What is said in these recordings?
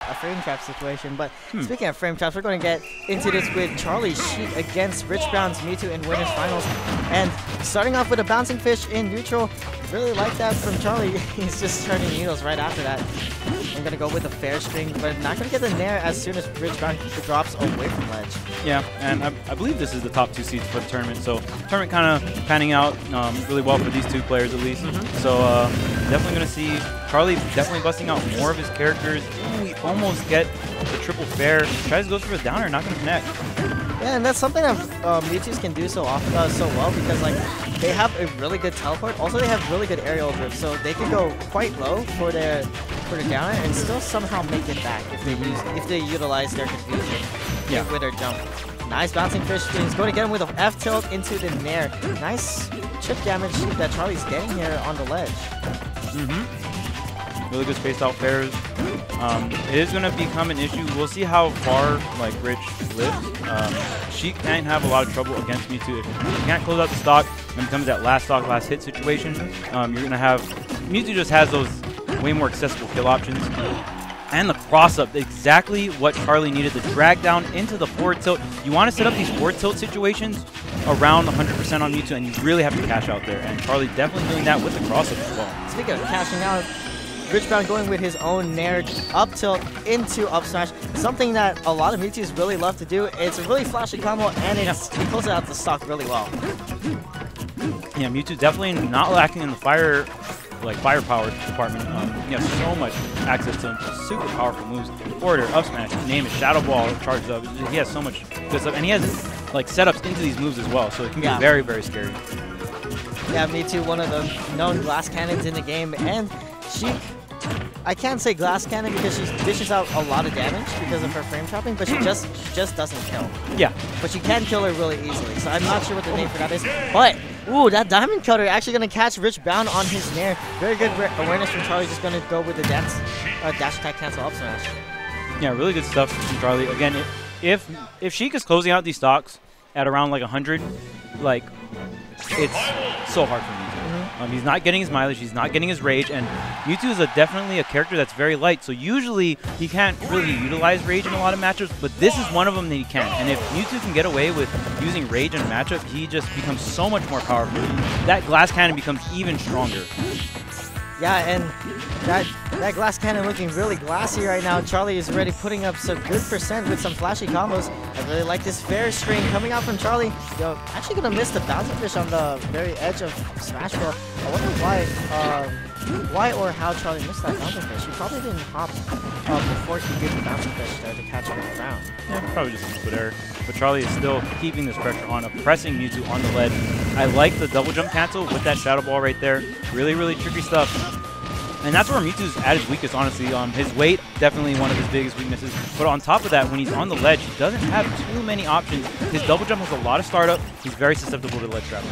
a frame trap situation. But speaking of frame traps, we're going to get into this with Charlie Sheik against Rich Brown's Mewtwo in winners finals. And starting off with a bouncing fish in neutral, really like that from Charlie. He's just turning needles right after that. I'm going to go with a fair string, but not going to get the nair as soon as Rich Brown drops away from ledge. Yeah, and I believe this is the top 2 seeds for the tournament, so tournament kind of panning out really well for these 2 players at least. So definitely going to see Charlie definitely busting out more of his characters. Ooh, we almost get the triple fair. Tries to go for the downer, not going to connect. Yeah, and that's something that Mewtwo's can do so often, so well, because like they have a really good teleport. Also, they have really good aerial drift, so they can go quite low for their downer and still somehow make it back if they utilize their confusion with their jump. Nice bouncing fish. He's going to get him with an F tilt into the nair. Nice chip damage that Charlie's getting here on the ledge. Really good spaced out fairs. It is going to become an issue. We'll see how far like Rich lives. She can't have a lot of trouble against Mewtwo. If you can't close out the stock, when it comes to that last stock, last hit situation, you're going to have Mewtwo just has those way more accessible kill options. And the cross-up, exactly what Charlie needed, the drag down into the forward tilt. You want to set up these forward tilt situations around 100% on Mewtwo, and you really have to cash out there. And Charlie definitely doing that with the cross-up as well. Speaking of cashing out, Rich Brown going with his own nair up tilt into up smash, something that a lot of Mewtwo's really love to do. It's a really flashy combo, and he closes out the stock really well. Yeah, Mewtwo definitely not lacking in the firepower department. He has so much access to super powerful moves. Forward air, up smash, you name it, Shadow Ball charges up. He has so much good stuff, and he has like setups into these moves as well, so it can be very, very scary. Yeah, Mewtwo, one of the known glass cannons in the game, and I can't say glass cannon because she dishes out a lot of damage because of her frame trapping, but she just doesn't kill. Yeah. But she can kill her really easily, so I'm not sure what the name for that is. But, ooh, that diamond cutter actually going to catch Rich Brown on his nair. Very good awareness from Charlie, just going to go with the dash attack cancel up smash. Yeah, really good stuff from Charlie. Again, if Sheik is closing out these stocks at around like 100, like, it's so hard for me. He's not getting his mileage, he's not getting his rage, and Mewtwo is definitely a character that's very light, so usually he can't really utilize rage in a lot of matchups, but this is one of them that he can. And if Mewtwo can get away with using rage in a matchup, he just becomes so much more powerful. That glass cannon becomes even stronger. Yeah, and that glass cannon looking really glassy right now. Charlie is already putting up some good percent with some flashy combos. I really like this fair string coming out from Charlie. Yo, actually gonna miss the bouncing fish on the very edge of Smashville. I wonder why or how Charlie missed that bouncing fish. He probably didn't hop before he did the bouncing fish there to catch him on the ground. Yeah, probably just a good error. But Charlie is still keeping this pressure on, pressing Mewtwo on the ledge. I like the double jump cancel with that Shadow Ball right there. Really, really tricky stuff. And that's where Mewtwo's at his weakest, honestly. His weight, definitely one of his biggest weaknesses. But on top of that, when he's on the ledge, he doesn't have too many options. His double jump has a lot of startup. He's very susceptible to ledge travel.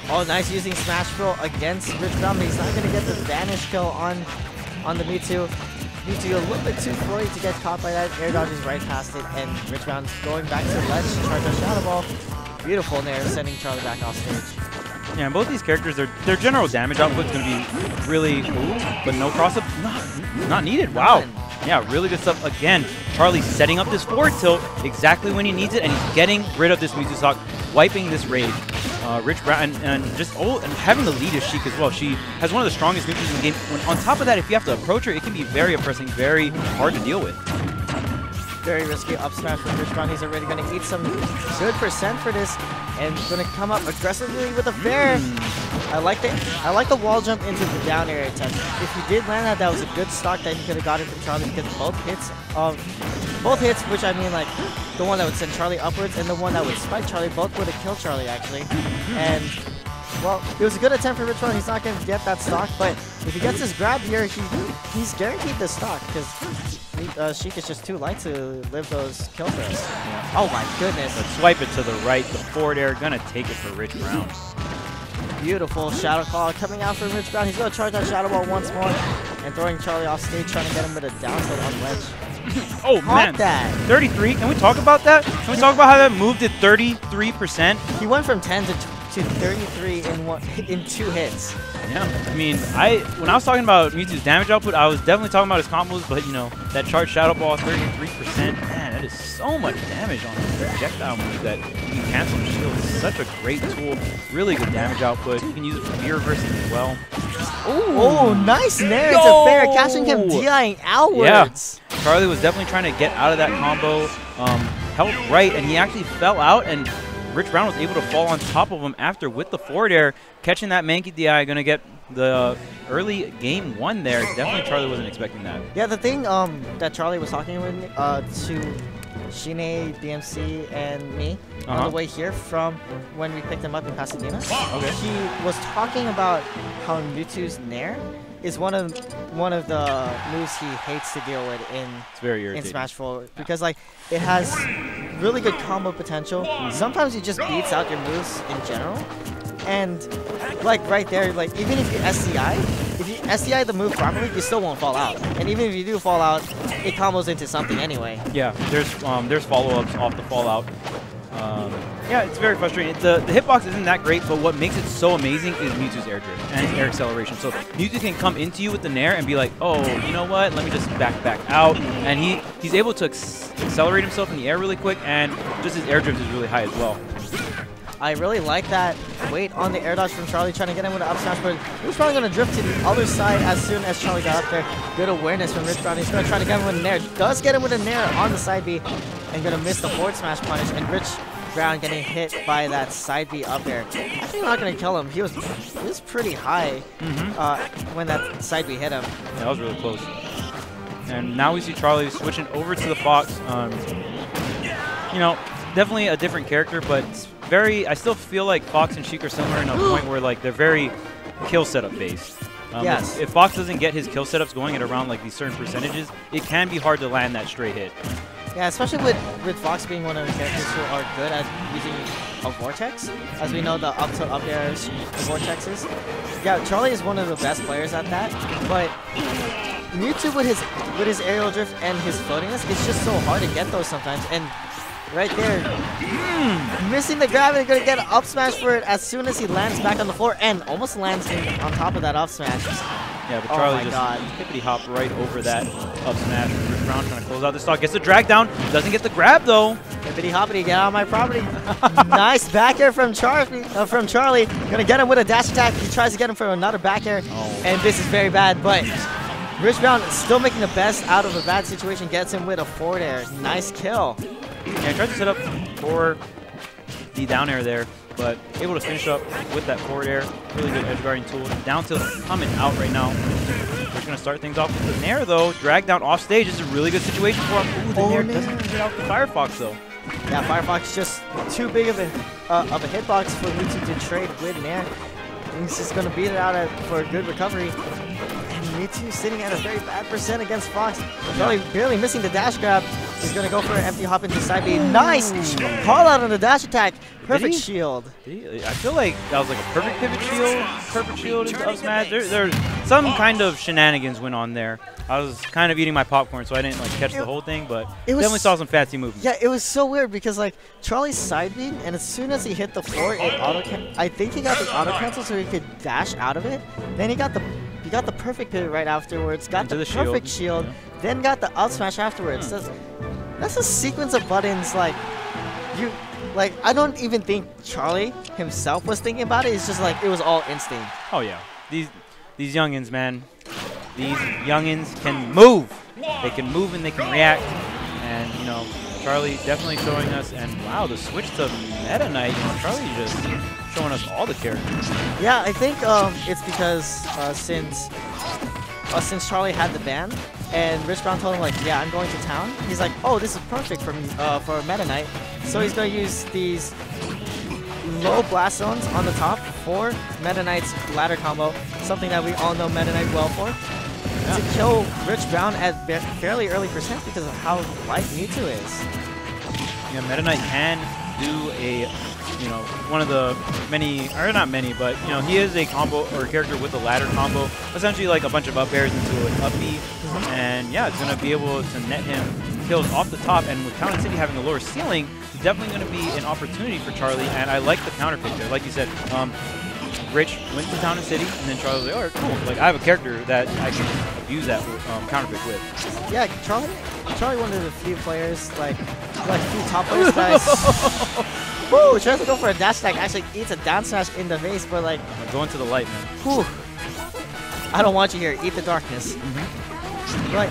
Oh, nice using Smash Bro against Rich Brown, but he's not going to get the vanish kill on the Mewtwo. Mewtwo a little bit too floaty to get caught by that. Air dodges right past it, and Rich Brown's going back to the ledge to charge a Shadow Ball. Beautiful nair, sending Charlie back off stage. Yeah, and both these characters, their general damage output is going to be really cool, but no cross-up, not needed. Wow. Yeah, really good stuff. Again, Charlie setting up this forward tilt exactly when he needs it, and he's getting rid of this Mewtwo stock, wiping this rage. Rich Brown, and having the lead is Sheik as well. She has one of the strongest neutrals in the game. On top of that, if you have to approach her, it can be very oppressing, very hard to deal with. Very risky up smash from Rich Brown. He's already going to eat some good percent for this, and going to come up aggressively with a fair. I like the wall jump into the down air attempt. If he did land that, that was a good stock that he could have gotten from Charlie, because both hits, which I mean like the one that would send Charlie upwards and the one that would spike Charlie, both would have killed Charlie actually. And well, it was a good attempt for Rich Brown. He's not going to get that stock, but if he gets his grab here, he's guaranteed the stock, because Sheik is just too light to live those kill throws. Yeah. Oh my goodness. But swipe it to the right, the forward air, gonna take it for Rich Brown. Beautiful Shadow Call coming out from Rich Brown. He's gonna charge that Shadow Ball once more and throwing Charlie off stage, trying to get him with a down tilt on ledge. Oh man, that 33. Can we talk about that? Can we talk about how that moved to 33%? He went from 10 to to 33 in 2 hits. Yeah, I mean, when I was talking about Mewtwo's damage output, I was definitely talking about his combos, but you know, that charged Shadow Ball, 33%, man, that is so much damage on a projectile move that you can cancel the shield. It's such a great tool, really good damage output. You can use it for V reversing as well. Oh, nice nair into fair, catching him DIing outwards. Yeah, Charlie was definitely trying to get out of that combo, held right, and he actually fell out, and Rich Brown was able to fall on top of him after with the forward air, catching that Mankey DI, going to get the early game 1 there. Definitely Charlie wasn't expecting that. Yeah, the thing that Charlie was talking with to Shine, DMC, and me on the way here from when we picked him up in Pasadena. Okay. He was talking about how Mewtwo's Nair is one of the moves he hates to deal with in Smash 4 because like it has really good combo potential. Sometimes he just beats out your moves in general, and like right there, like even if you SCI the move properly, you still won't fall out. And even if you do fall out, it combos into something anyway. Yeah, there's follow-ups off the fallout. Yeah, it's very frustrating. The hitbox isn't that great, but what makes it so amazing is Mewtwo's air drift and air acceleration. So Mewtwo can come into you with the Nair and be like, oh, you know what? Let me just back out. And he's able to accelerate himself in the air really quick, and just his air drift is really high as well. I really like that wait on the air dodge from Charlie, trying to get him with an up smash, but he's probably going to drift to the other side as soon as Charlie got up there. Good awareness from Rich Brown. He's going to try to get him with a Nair. Does get him with a Nair on the side B, and going to miss the forward smash punish, and Rich Brown getting hit by that side B up there. Actually not going to kill him. He was pretty high when that side B hit him. Yeah, that was really close. And now we see Charlie switching over to the Fox. You know, definitely a different character, but I still feel like Fox and Sheik are similar in a point where like they're very kill setup based. Yes. If Fox doesn't get his kill setups going at around like these certain percentages, it can be hard to land that straight hit. Yeah, especially with Fox being one of the characters who are good at using a vortex. As we know, the up to up air vortexes. Yeah, Charlie is one of the best players at that, but Mewtwo with his aerial drift and his floatiness, it's just so hard to get those sometimes. And right there, missing the grab and going to get an up smash for it as soon as he lands back on the floor and almost lands on top of that up smash. Yeah, but Charlie just hippity hop right over that up smash. Rich Brown trying to close out the stock. Gets the drag down. Doesn't get the grab though. Hippity hoppity, get out of my property. Nice back air from Charlie. Gonna get him with a dash attack. He tries to get him for another back air, and this is very bad. But Rich Brown still making the best out of a bad situation. Gets him with a forward air. Nice kill. Yeah, tried to set up for the down air there, but able to finish up with that forward air. Really good edge guarding tool. Down tilt coming out right now. We're going to start things off with the Nair though. Drag down off stage. This is a really good situation for him. Ooh, the Nair doesn't get out the Firefox though. Yeah, Firefox just too big of a hitbox for Mewtwo to trade with Nair. He's just going to beat it out for a good recovery. Mewtwo sitting at a very bad percent against Fox. Charlie barely missing the dash grab. He's going to go for an empty hop into side B. Nice call out on the dash attack. Perfect shield. I feel like that was like a perfect pivot shield. Perfect shield into up smash. There's some kind of shenanigans went on there. I was kind of eating my popcorn, so I didn't like catch the whole thing, but definitely saw some fancy movement. Yeah, it was so weird because like Charlie's side B, and as soon as he hit the floor, I think he got the auto cancel so he could dash out of it. Then he got the perfect pivot right afterwards, got the perfect shield, then got the up smash afterwards. That's a sequence of buttons like I don't even think Charlie himself was thinking about it. It's just like it was all instinct. Oh yeah. These youngins, man. These youngins can move. They can move and they can react. And you know, Charlie definitely showing us, and wow, the switch to Meta Knight, you know, Charlie just showing us all the characters. Yeah, I think it's because since Charlie had the ban, and Rich Brown told him like, yeah, I'm going to town. He's like, oh, this is perfect for me for Meta Knight. So he's going to use these low blast zones on the top for Meta Knight's ladder combo, something that we all know Meta Knight well for. To kill Rich Brown at fairly early percent because of how light Mewtwo is. Yeah, Meta Knight can do one of the many, or not many, but you know, he is a combo or a character with a ladder combo, essentially like a bunch of up airs into an up B, and yeah, it's gonna be able to net him kills off the top, and with Town City having a lower ceiling, definitely going to be an opportunity for Charlie, and I like the counter pick there. Like you said, Rich went to Town and City, and then Charlie was like, oh, cool. Like, I have a character that I can abuse that counter pick with. Yeah, Charlie one of the few players, like few top players guys. Woo! Tries to go for a dash attack, actually eats a down smash in the face, but like... I'm going to the light, man. Whew. I don't want you here. Eat the darkness. Like,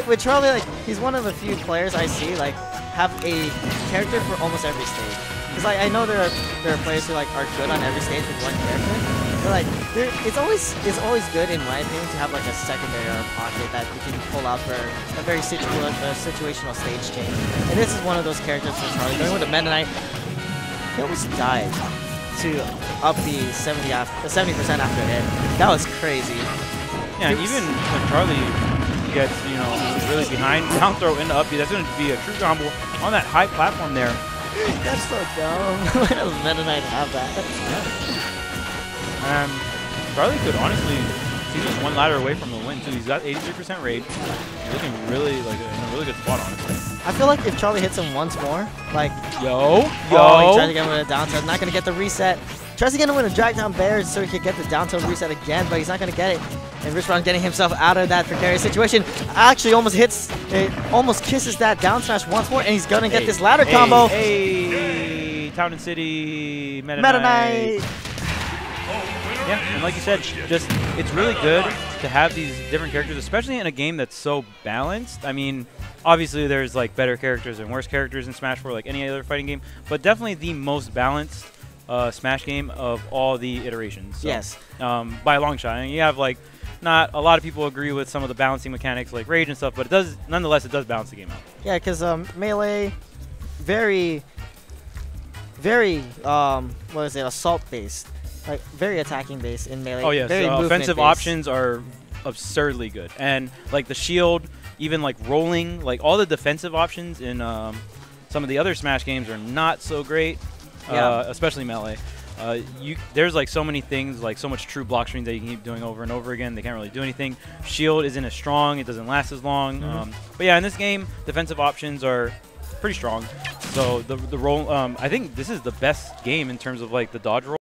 with Charlie, like, he's one of the few players I see, like, have a character for almost every stage. Because, like, I know there are players who, like, are good on every stage with one character, but, like, it's always good, in my opinion, to have, like, a secondary or a pocket that you can pull out for a very situational stage change. And this is one of those characters for Charlie. Going with the Meta Knight, he almost died to up the 70% after a hit. That was crazy. Yeah, even when Charlie gets, you know, really behind, down throw into up B, that's going to be a true combo on that high platform there. That's so dumb. Why does Meta Knight have that? Charlie could honestly, he's just one ladder away from the win too. He's got 83% rage. He's looking really like in a really good spot, honestly. I feel like if Charlie hits him once more, like yo, oh, he tried to get him with a down tilt, not gonna get the reset. Tries to get him with a drag down bear so he could get the down tilt reset again, but he's not gonna get it. And Richron getting himself out of that precarious situation. Actually almost almost kisses that down smash once more, and he's gonna get this ladder combo. Hey, Town and City, Meta Knight. Yeah, and like you said, just it's really good to have these different characters, especially in a game that's so balanced. I mean, obviously there's like better characters and worse characters in Smash 4, like any other fighting game, but definitely the most balanced Smash game of all the iterations. So, yes. By a long shot. And you have like, not a lot of people agree with some of the balancing mechanics like rage and stuff, but it does, nonetheless, it does balance the game out. Yeah, because Melee, very, what is it, assault based. Like, very attacking based in Melee. Oh, yes. Very offensive based. options are absurdly good. And, like, the shield, even, like, rolling, like, all the defensive options in some of the other Smash games are not so great, especially Melee. There's, like, so many things, like, so much true block strings that you can keep doing over and over again. They can't really do anything. Shield isn't as strong. It doesn't last as long. But, yeah, in this game, defensive options are pretty strong. So, the roll, I think this is the best game in terms of, like, the dodge roll.